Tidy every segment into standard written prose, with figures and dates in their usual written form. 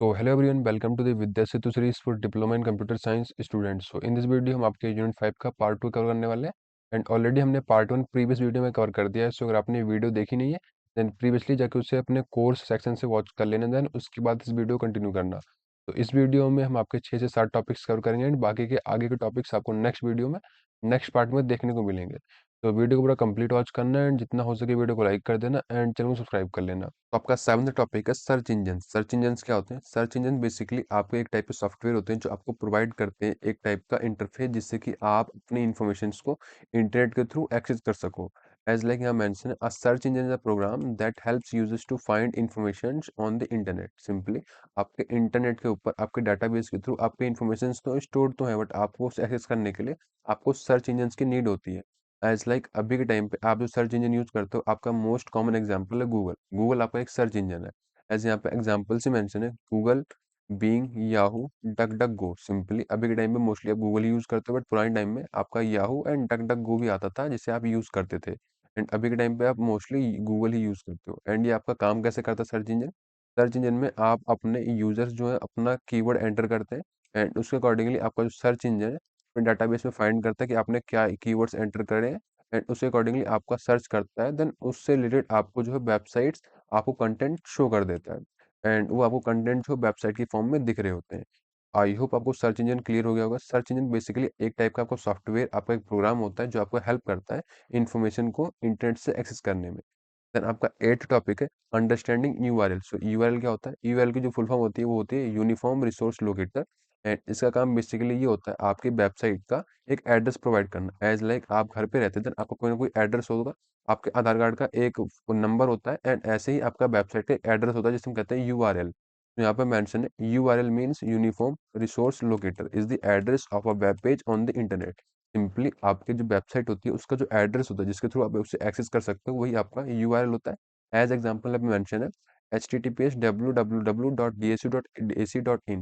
So hello everyone, welcome to the Vidya Setu series for Diploma in Computer Science students. So in this video हम आपके unit 5 का part 2 cover करने वाले हैं and already हमने part 1 previous video में cover कर दिया है. सो अगर आपने वीडियो देखी नहीं है देन प्रीवियसली जाके उसे अपने कोर्स सेक्शन से वॉच कर लेना, देन उसके बाद इस वीडियो कंटिन्यू करना. तो इस वीडियो में हम आपके 6 से 7 टॉपिक्स कवर करेंगे एंड बाकी के आगे के टॉपिक्स आपको नेक्स्ट वीडियो में नेक्स्ट पार्ट में देखने को मिलेंगे. तो वीडियो को पूरा कंप्लीट वॉच करना है एंड जितना हो सके वीडियो को लाइक कर देना एंड चैनल को सब्सक्राइब कर लेना. तो आपका 7th टॉपिक है सर्च इंजन. सर्च इंजन्स क्या होते हैं? सर्च इंजन बेसिकली आपके एक टाइप के सॉफ्टवेयर होते हैं जो आपको प्रोवाइड करते हैं एक टाइप का इंटरफेस जिससे कि आप अपनी इंफॉर्मेशंस को इंटरनेट के थ्रू एक्सेस कर सको. एज लाइक यहाँ mention a search engine is a program that helps users to find information on the internet. Simply आपके इंटरनेट के ऊपर आपके डाटाबेस के थ्रू आपके इंफॉर्मेशन तो स्टोर तो है बट आपको उसे एक्सेस करने के लिए आपको सर्च इंजन की नीड होती है. एज लाइक अभी के टाइम पे आप जो सर्च इंजन यूज करते हो आपका मोस्ट कॉमन एग्जांपल है गूगल. गूगल आपका एक सर्च इंजन है. एज यहाँ पे एग्जांपल से मेंशन है Google, Bing, Yahoo, DuckDuckGo. Simply अभी के टाइम पे मोस्टली आप गूगल यूज करते हो बट पुराने टाइम में आपका याहू एंड डक डक गो भी आता था जिसे आप यूज करते थे. एंड अभी के टाइम पे आप मोस्टली गूगल ही यूज करते हो. एंड ये आपका काम कैसे करता है सर्च इंजन? सर्च इंजन में आप अपने यूजर्स जो है अपना कीवर्ड एंटर करते हैं एंड उसके अकॉर्डिंगली आपका जो सर्च इंजन है डाटाबेस में फाइंड करता है कि आपने क्या कीवर्ड्स एंटर करे हैं एंड उसके अकॉर्डिंगली आपका सर्च करता है. देन उससे रिलेटेड आपको जो है वेबसाइट्स आपको कंटेंट शो कर देता है एंड वो आपको कंटेंट जो वेबसाइट की फॉर्म में दिख रहे होते हैं. आई होप आपको सर्च इंजन क्लियर हो गया होगा. सर्च इंजन बेसिकली एक टाइप का आपको सॉफ्टवेयर आपका एक प्रोग्राम होता है जो आपको हेल्प करता है इन्फॉर्मेशन को इंटरनेट से एक्सेस करने में. देन आपका 8th टॉपिक है अंडरस्टैंडिंग यूआरएल. सो यूआरएल क्या होता है? यूआरएल की जो फुल फॉर्म होती है वो होती है यूनिफॉर्म रिसोर्स लोकेटर. एंड इसका काम बेसिकली ये होता है आपकी वेबसाइट का एक एड्रेस प्रोवाइड करना. एज लाइक आप घर पे रहते हैं देन आपका कोई ना कोई एड्रेस होगा. आपके आधार कार्ड का एक नंबर होता है एंड ऐसे ही आपका वेबसाइट का एक एड्रेस होता है जिसे हम कहते हैं यूआरएल. तो यहाँ पे मेंशन है URL means uniform resource locator is the address of a web page on the internet. Simply आपकी जो वेबसाइट होती है उसका जो एड्रेस होता है जिसके थ्रू आप उसे एक्सेस कर सकते हो वही आपका यूआरएल होता है. एज एग्जांपल अब मेंशन है https www.dsu.ac.in.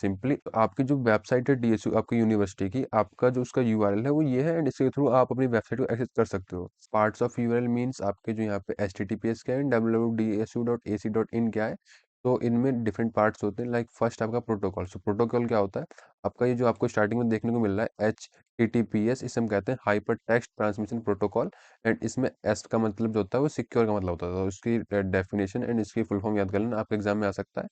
सिंपली आपकी जो वेबसाइट है डीएसयू आपकी यूनिवर्सिटी की आपका जो उसका यूआरएल है वो ये है एंड इसके थ्रू आप अपनी वेबसाइट को एक्सेस कर सकते हो. पार्ट्स ऑफ यूआरएल मींस आपके जो यहाँ पे https क्या है www.dsu.ac.in क्या है. तो इनमें डिफरेंट पार्ट्स होते हैं. लाइक फर्स्ट आपका प्रोटोकॉल. सो प्रोटोकॉल क्या होता है? आपका ये जो आपको स्टार्टिंग में देखने को मिल रहा है HTTPS इसे हम कहते हैं hyper text transmission protocol. And इसमें एस का मतलब जो होता है वो सिक्योर का मतलब होता है. तो उसकी डेफिनेशन एंड इसकी फुल फॉर्म याद कर लेना आपके एग्जाम में आ सकता है.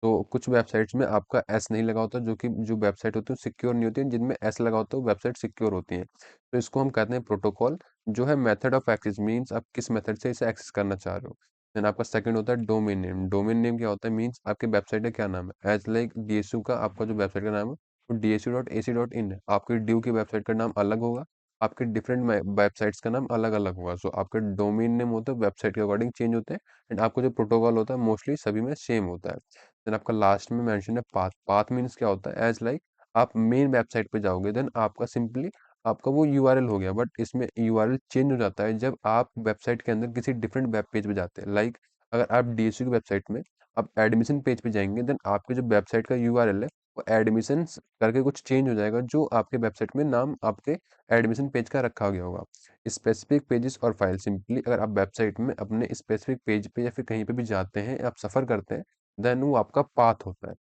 तो कुछ वेबसाइट्स में आपका एस नहीं लगा होता जो कि जो वेबसाइट होती है सिक्योर नहीं होती है. जिनमें एस लगा होता है वो वेबसाइट सिक्योर होती है. तो इसको हम कहते हैं प्रोटोकॉल. जो है मेथड ऑफ एक्सेस मीन्स आप किस मेथड से इसे एक्सेस करना चाह रहे हो. देन आपका सेकंड होता है डोमेन नेम. डोमेन नेम क्या होता है? मीन्स आपके वेबसाइट का क्या नाम है. एज लाइक डीएसयू का आपका जो वेबसाइट का नाम है वो dsu.ac.in है. आपकी ड्यू की वेबसाइट का नाम अलग होगा. आपके डिफरेंट वेबसाइट्स का नाम अलग-अलग होगा. सो आपके डोमेन नेम होता है वेबसाइट के अकॉर्डिंग चेंज होते हैं एंड आपका जो प्रोटोकॉल होता है मोस्टली सभी में सेम होता है. देन आपका लास्ट में मेंशन है पाथ. पाथ मीन्स क्या होता है? एज लाइक आप मेन वेबसाइट पे जाओगे देन आपका सिंपली आपका वो यूआरएल हो गया बट इसमें यूआरएल चेंज हो जाता है जब आप वेबसाइट के अंदर किसी डिफरेंट वेब पेज पे जाते हैं. लाइक अगर आप डीएसयू की वेबसाइट में आप एडमिशन पेज पे जाएंगे देन आपके जो वेबसाइट का यूआरएल है वो एडमिशंस करके कुछ चेंज हो जाएगा जो आपके वेबसाइट में नाम आपके एडमिशन पेज का रखा गया होगा. स्पेसिफिक पेजेस और फाइल. सिंपली अगर आप वेबसाइट में अपने स्पेसिफिक पेज पे या फिर कहीं पे भी जाते हैं आप सफ़र करते हैं देन वो आपका पाथ होता है.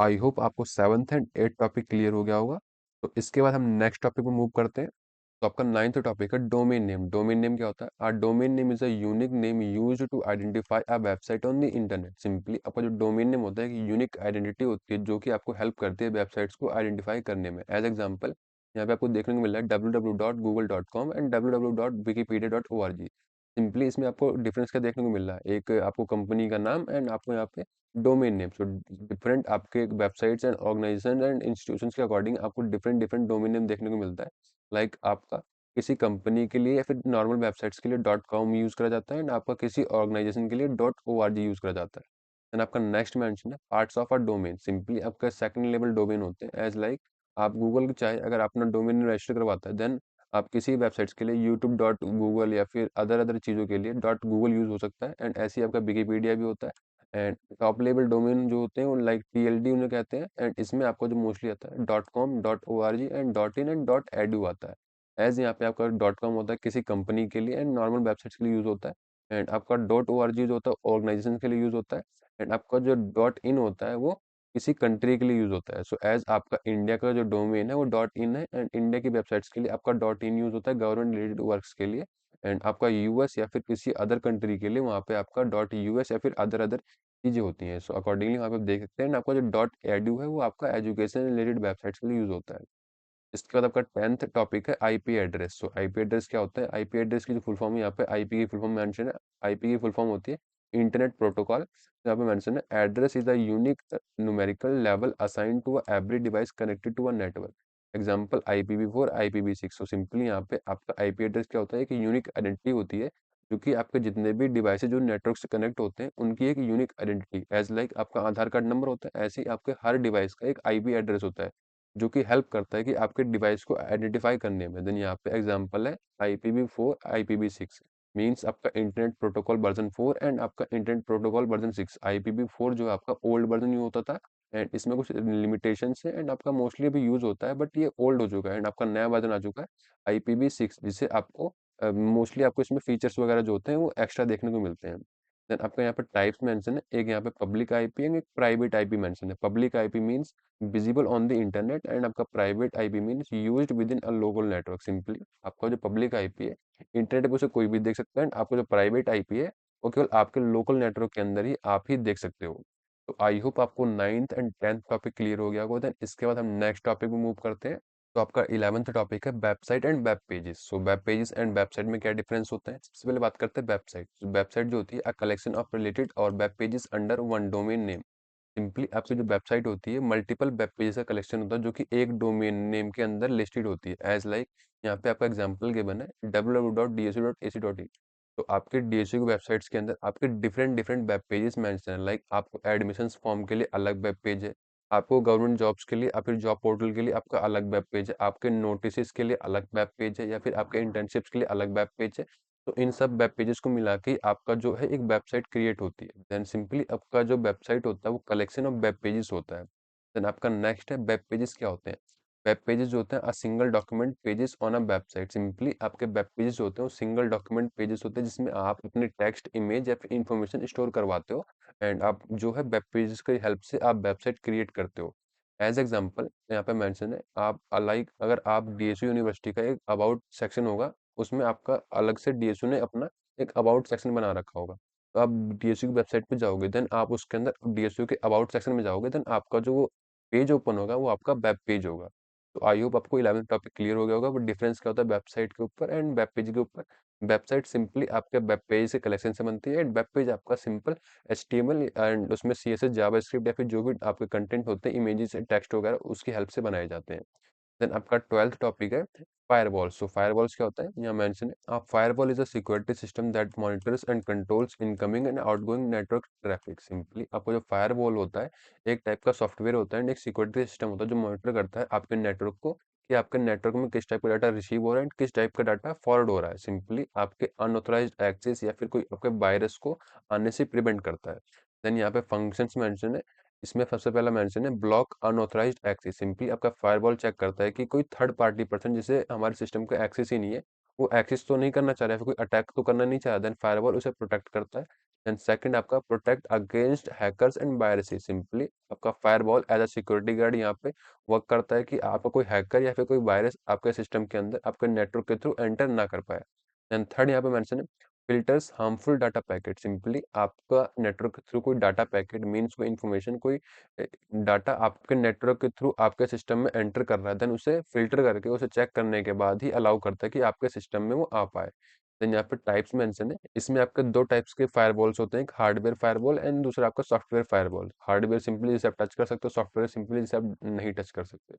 आई होप आपको 7th and 8th topic clear हो गया होगा. तो इसके बाद हम नेक्स्ट टॉपिक पे मूव करते हैं. तो आपका 9th टॉपिक है डोमेन नेम. डोमेन नेम क्या होता है? A domain name is a unique name used to identify a website on the internet. Simply आपका जो डोमेन नेम होता है एक यूनिक आइडेंटिटी होती है जो कि आपको हेल्प करती है वेबसाइट्स को आइडेंटिफाई करने में. एज एग्जांपल यहाँ पे आपको देखने को मिल रहा है www.google.com एंड www.wikipedia.org. सिंपली इसमें आपको डिफरेंस क्या देखने को मिल रहा है? एक आपको कंपनी का नाम एंड आपको यहाँ पे डोमेन नेम. सो डिफरेंट आपके websites and organisation and institutions के अकॉर्डिंग आपको डिफरेंट डिफरेंट डोमेन नेम देखने को मिलता है. लाइक आपका किसी कंपनी के लिए या फिर नॉर्मल वेबसाइट्स के लिए डॉट कॉम यूज़ करा जाता है एंड आपका किसी ऑर्गेनाइजेशन के लिए dot O R G use करा जाता है. एंड आपका नेक्स्ट मेंशन है parts of a domain. Simply आपका सेकंड लेवल डोमेन होते हैं. एज लाइक आप गूगल के चाहे अगर अपना डोमेन रजिस्टर करवाता है देन आप किसी वेबसाइट्स के लिए यूट्यूब डॉट गूगल या फिर अदर अदर चीज़ों के लिए डॉट गूगल यूज़ हो सकता है. एंड ऐसे ही आपका विकिपीडिया भी होता है. एंड टॉप लेवल डोमेन जो होते हैं वो लाइक टीएलडी उन्हें कहते हैं. एंड इसमें आपको जो मोस्टली आता है dot com dot O R G and dot in and dot edu आता है. एज यहाँ पे आपका डॉट कॉम होता है किसी कंपनी के लिए एंड नॉर्मल वेबसाइट्स के लिए यूज़ होता है. एंड आपका डॉट ओ आर जी जो होता है ऑर्गेनाइजेशन के लिए यूज़ होता है. एंड आपका जो डॉट इन होता है वो किसी कंट्री के लिए यूज़ होता है। सो एज़ आपका इंडिया का जो डोमेन है वो डॉट इन है, एंड इंडिया की वेबसाइट्स के लिए आपका डॉट इन यूज़ होता है गवर्नमेंट रिलेटेड वर्क्स के लिए, एंड आपका यूएस या फिर किसी अदर कंट्री के लिए वहाँ पे आपका डॉट यूएस या फिर अदर अदर चीज़ें होती हैं। सो अकॉर्डिंगली वहाँ पे आप देख सकते हैं, एंड आपका जो डॉट एडू है वो आपका एजुकेशन रिलेटेड वेबसाइट्स के लिए यूज़ होता है। इसके बाद आपका 10th टॉपिक है आईपी एड्रेस। सो आईपी एड्रेस क्या होता है? आईपी एड्रेस की जो फुल फॉर्म है, यहाँ पे आईपी की फुल फॉर्म मेंशन है। आईपी की फुल फॉर्म होती है इंटरनेट प्रोटोकॉल। यहाँ पे मेंशन है address is a unique numerical level assign to a every device connected to a network. Example IPv4 IPv6। So simply यहाँ पे आपका आईपी एड्रेस क्या होता है? एक यूनिक आइडेंटिटी होती है, जो कि आपके जितने भी डिवाइसेज जो नेटवर्क से कनेक्ट होते हैं उनकी एक यूनिक आइडेंटिटी, एज लाइक आपका आधार कार्ड नंबर होता है, ऐसे ही आपके हर डिवाइस का एक आईपी एड्रेस होता है, जो कि हेल्प करता है कि आपके डिवाइस को आइडेंटिफाई करने में। देन यहाँ पे एग्जांपल है IPv4 IPv6 मींस आपका इंटरनेट प्रोटोकॉल वर्जन 4 एंड आपका इंटरनेट प्रोटोकॉल वर्जन 6। IPv4 जो आपका ओल्ड वर्जन यूज होता था, एंड इसमें कुछ लिमिटेशंस है, एंड आपका मोस्टली अभी यूज होता है, बट ये ओल्ड हो चुका है, एंड आपका नया वर्जन आ चुका है IPv6, जिससे आपको मोस्टली आपको इसमें फीचर्स वगैरह जो होते हैं वो एक्स्ट्रा देखने को मिलते हैं। देन आपका यहाँ पे टाइप्स मेंशन है, एक यहाँ पे पब्लिक आईपी है, एक प्राइवेट आईपी मेंशन है। Public IP means visible on the internet, and आपका private IP means used with in a local network. Simply आपका जो पब्लिक आईपी है, इंटरनेट पे उसे कोई भी देख सकता है, एंड आपका जो प्राइवेट आईपी है वो केवल आपके लोकल नेटवर्क के अंदर ही आप ही देख सकते हो। तो आई होप आपको 9th and 10th topic clear हो गया होगा। देन इसके बाद हम नेक्स्ट टॉपिक में मूव करते हैं। तो आपका 11th टॉपिक है website and web pages. So web pages and website में क्या डिफरेंस होता है? सबसे पहले बात करते हैं वेबसाइट। वेबसाइट जो होती है अ कलेक्शन ऑफ रिलेटेड और web pages under one domain name. Simply आपकी जो वेबसाइट होती है मल्टीपल वेब पेजेस का कलेक्शन होता है, जो कि एक डोमेन नेम के अंदर लिस्टेड होती है, एज लाइक यहाँ पे आपका एग्जांपल गिवन है www.dsu.ac.in। तो आपके डीएसयू की वेबसाइट्स के अंदर आपके different different web pages mention है, लाइक आपको एडमिशंस फॉर्म के लिए अलग वेब पेज है, आपको गवर्नमेंट जॉब्स के लिए या फिर जॉब पोर्टल के लिए आपका अलग वेब पेज है, आपके नोटिस के लिए अलग वेब पेज है, या फिर आपके इंटर्नशिप्स के लिए अलग वेब पेज है। तो इन सब वेब पेजेस को मिला के आपका जो है एक वेबसाइट क्रिएट होती है। देन सिंपली आपका जो वेबसाइट होता है वो कलेक्शन ऑफ वेब पेजेस होता है। देन आपका नेक्स्ट है वेब पेजेस क्या होते हैं? वेब पेजेस जो होते हैं a single document pages on a website. Simply आपके वेब पेजेस जो होते हैं वो सिंगल डॉक्यूमेंट पेजेस होते हैं, जिसमें आप अपने टेक्स्ट, इमेज या फिर इंफॉर्मेशन स्टोर करवाते हो, एंड आप जो है वेब पेजेस की हेल्प से आप वेबसाइट क्रिएट करते हो। एज एग्जाम्पल यहाँ पे मेंशन है, आप लाइक अगर आप डीएसयू यूनिवर्सिटी का एक अबाउट सेक्शन होगा, उसमें आपका अलग से डीएसयू ने अपना एक अबाउट सेक्शन बना रखा होगा। तो आप डीएसयू की वेबसाइट पे जाओगे, देन आप उसके अंदर डीएसयू के अबाउट सेक्शन में जाओगे, देन आपका जो वो पेज ओपन होगा वो आपका वेब पेज होगा। तो आई होप आपको 11th टॉपिक क्लियर हो गया होगा। बट डिफरेंस क्या होता है वेबसाइट के ऊपर एंड वेब पेज के ऊपर? वेबसाइट सिंपली आपके वेब पेज से कलेक्शन से बनती है, एंड वेब पेज आपका सिंपल HTML एंड उसमें CSS जावास्क्रिप्ट या फिर जो भी आपके कंटेंट होते हैं, इमेजेस टेक्स्ट वगैरह उसकी हेल्प से बनाए जाते हैं। देन आपका 12th टॉपिक है फायरवॉल। सो फायरवॉल्स क्या होता है? यहाँ मेंशन है firewall is a security system that monitors and controls incoming and outgoing network traffic. Simply आपको जो फायरवॉल होता है एक टाइप का सॉफ्टवेयर होता है, एंड एक सिक्योरिटी सिस्टम होता है जो मॉनिटर करता है आपके नेटवर्क को, कि आपके नेटवर्क में किस टाइप का डाटा रिसीव हो रहा है एंड किस टाइप का डाटा फॉरवर्ड हो रहा है। सिंपली आपके अनऑथराइज्ड एक्सेस या फिर कोई आपके वायरस को आने से प्रिवेंट करता है। देन यहाँ पे फंक्शंस मेंशन है। इसमें सबसे पहला मेंशन है ब्लॉक अनऑथराइज्ड एक्सेस। सिंपली आपका फायरवॉल चेक करता है कि कोई थर्ड पार्टी पर्सन जिसे हमारे सिस्टम का एक्सेस ही नहीं है, वो एक्सेस तो नहीं करना चाह रहा है, फिर कोई अटैक तो करना नहीं चाह रहा, देन फायरवॉल उसे प्रोटेक्ट करता है। एंड सेकंड आपका protect against hackers and viruses. Simply आपका firewall as a security guard यहाँ पे वर्क करता है कि आपका कोई हैकर या फिर कोई वायरस आपके सिस्टम के अंदर आपके नेटवर्क के थ्रू एंटर ना कर पाए। एंड थर्ड यहाँ पे मेंशन है filters harmful data packet. Simply आपका नेटवर्क के थ्रू कोई डाटा पैकेट मीन्स कोई इन्फॉर्मेशन, कोई डाटा आपके नेटवर्क के थ्रू आपके सिस्टम में एंटर कर रहा है, देन उसे फिल्टर करके उसे चेक करने के बाद ही अलाउ करता है कि आपके सिस्टम में वो आ पाए। देन यहाँ पे टाइप्स मेंशन है। इसमें आपके दो टाइप्स के फायरवॉल्स होते हैं, एक हार्डवेयर फायरवॉल एंड दूसरा आपका सॉफ्टवेयर फायरवॉल। हार्डवेयर सिंपली जिसे आप टच कर सकते हो, सॉफ्टवेयर सिंपली जिसे आप नहीं टच कर सकते।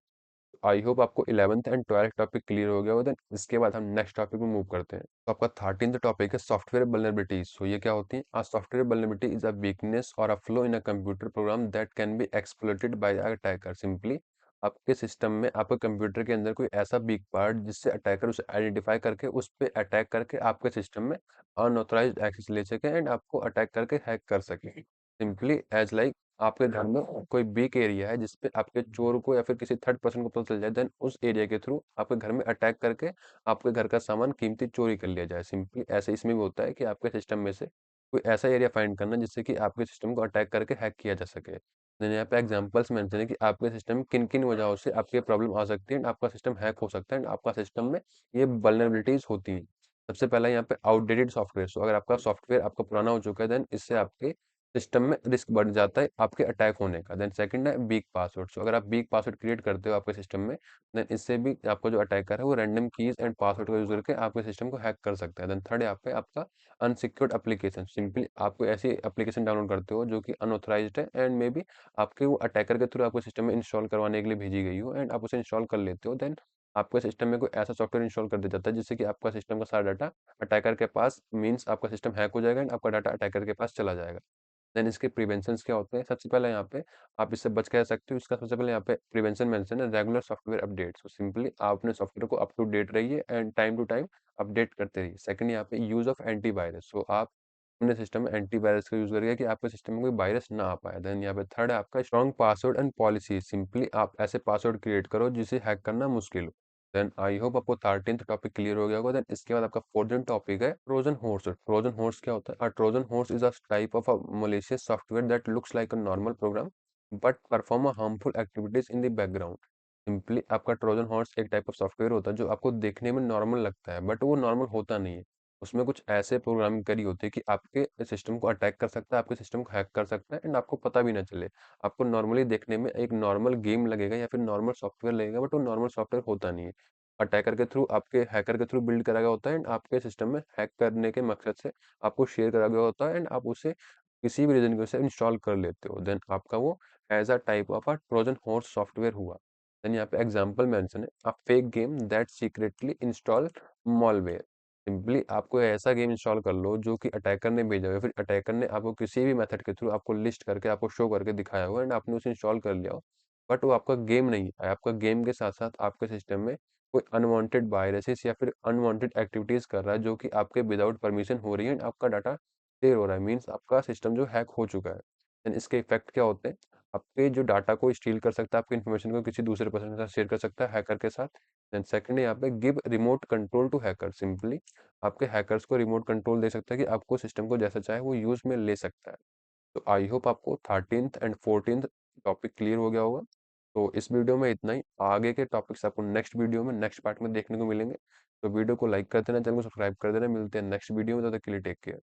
आई होप आपको 11th and 12th topic clear हो गया होगा। देन इसके बाद हम नेक्स्ट टॉपिक में मूव करते हैं। तो आपका 13th टॉपिक है सॉफ्टवेयर वल्नरेबिलिटीज। सो ये क्या होती है? Software vulnerability is a weakness और a flaw in a computer program that can be exploited by attacker. Simply आपके सिस्टम में आपके कंप्यूटर के अंदर कोई ऐसा वीक पार्ट जिससे अटैकर उसे आइडेंटिफाई करके उस पे अटैक करके आपके सिस्टम में अनऑथराइज्ड एक्सेस ले सके एंड आपको अटैक करके हैक कर सके। सिंपली एज लाइक आपके घर में कोई वीक एरिया है जिसपे आपके चोर को या फिर किसी थर्ड पर्सन को पता चल जाए, देन उस एरिया के थ्रू आपके घर में अटैक करके आपके घर का सामान कीमती चोरी कर लिया जाए। सिंपली ऐसे इसमें भी होता है कि आपके सिस्टम में से कोई ऐसा एरिया फाइंड करना जिससे कि आपके सिस्टम को अटैक करके हैक किया जा सके। देन यहाँ पे एग्जांपल्स मेंशन है कि आपके सिस्टम में किन-किन वजहों से आपको ये प्रॉब्लम आ सकती है एंड आपका सिस्टम हैक हो सकता है एंड आपका सिस्टम में ये वल्नरेबिलिटीज़ होती हैं। सबसे पहला यहाँ पे आउटडेटेड सॉफ्टवेयर। सो अगर आपका सॉफ्टवेयर आपका पुराना हो चुका है देन इससे आपके सिस्टम में रिस्क बढ़ जाता है आपके अटैक होने का। देन सेकंड है वीक पासवर्ड। सो अगर आप वीक पासवर्ड क्रिएट करते हो आपके सिस्टम में देन इससे भी आपका जो अटैकर है वो रैंडम कीज़ एंड पासवर्ड का यूज़ करके आपके सिस्टम को हैक कर सकता है। देन थर्ड यहाँ पे आपका अनसिक्योर्ड एप्लीकेशन। सिंपली आप कोई ऐसी एप्लीकेशन डाउनलोड करते हो जो कि अनऑथराइज्ड है एंड मे बी आपके वो अटैकर के थ्रू आपके सिस्टम में इंस्टॉल करवाने के लिए भेजी गई हो एंड आप उसे इंस्टॉल कर लेते हो। देन आपके सिस्टम में कोई ऐसा सॉफ्टवेयर इंस्टॉल कर दिया जाता है जिससे कि आपका सिस्टम का सारा डाटा अटैकर के पास मीन्स आपका सिस्टम हैक हो जाएगा एंड आपका डाटा अटैकर के पास चला जाएगा। देन इसके प्रिवेंशंस क्या होते हैं? सबसे पहले यहाँ पे आप इससे बच के रह सकते हो। इसका सबसे पहले यहाँ पे प्रिवेंशन मेंशन है regular software update. So simply आप अपने सॉफ्टवेयर को अप टू डेट रहिए and time to time update करते रहिए। सेकंड यहाँ पे यूज़ ऑफ एंटीवायरस। सो आप अपने सिस्टम में एंटीवायरस का यूज़ करिए कि आपके सिस्टम में कोई वायरस ना आ पाए। देन यहाँ पे थर्ड है आपका strong password and policy. Simply आप ऐसे पासवर्ड क्रिएट करो जिसे हैक करना मुश्किल हो। देन आई होप आपको 13th टॉपिक क्लियर हो गया होगा। देन इसके बाद आपका 14th टॉपिक है ट्रोजन हॉर्स। ट्रोजन हॉर्स क्या होता है? Trojan horse is a type of a malicious software that looks like a normal program but perform a harmful activities in the background. Simply आपका Trojan horse एक type of software होता है जो आपको देखने में नॉर्मल लगता है बट वो नॉर्मल होता नहीं है। उसमें कुछ ऐसे प्रोग्रामिंग करी होती है कि आपके सिस्टम को अटैक कर सकता है, आपके सिस्टम को हैक कर सकता है एंड आपको पता भी ना चले। आपको नॉर्मली देखने में एक नॉर्मल गेम लगेगा या फिर नॉर्मल सॉफ्टवेयर लगेगा बट वो नॉर्मल सॉफ्टवेयर होता नहीं है। अटैकर के थ्रू आपके हैकर के थ्रू बिल्ड करा गया होता है एंड आपके सिस्टम में हैक करने के मकसद से आपको शेयर करा गया होता है एंड आप उसे किसी भी रीजन की वजह से इंस्टॉल कर लेते हो। देन आपका वो as a type of a Trojan horse software हुआ। देन यहाँ पे एग्जांपल मेंशन है a fake game that secretly install malware. Simply आप कोई ऐसा गेम इंस्टॉल कर लो जो कि अटैकर ने भेजा हुआ है, फिर अटैकर ने आपको किसी भी मेथड के थ्रू आपको लिस्ट करके आपको शो करके दिखाया हो एंड आपने उसे इंस्टॉल कर लिया हो बट वो आपका गेम नहीं है। आपका गेम के साथ साथ आपके सिस्टम में कोई अनवांटेड वायरसेस या फिर अनवांटेड एक्टिविटीज कर रहा है जो कि आपके विदाउट परमिशन हो रही है एंड आपका डाटा शेयर हो रहा है मीन्स आपका सिस्टम जो हैक हो चुका है। देन इसके इफेक्ट क्या होते हैं? आपके जो डाटा को स्टील कर सकता है, आपकी इन्फॉर्मेशन को किसी दूसरे पर्सन के साथ शेयर कर सकता है हैकर के साथ। देन सेकंड यहाँ पे give remote control to hacker. Simply आपके हैकर्स को रिमोट कंट्रोल दे सकता है कि आपको सिस्टम को जैसा चाहे वो यूज में ले सकता है। तो आई होप आपको 13th and 14th topic clear हो गया होगा। तो इस वीडियो में इतना ही। आगे के टॉपिक्स आपको नेक्स्ट वीडियो में नेक्स्ट पार्ट में देखने को मिलेंगे। तो वीडियो को लाइक कर देना, चैनल को सब्सक्राइब कर देना। मिलते हैं नेक्स्ट वीडियो में, तब तक के लिए टेक केयर।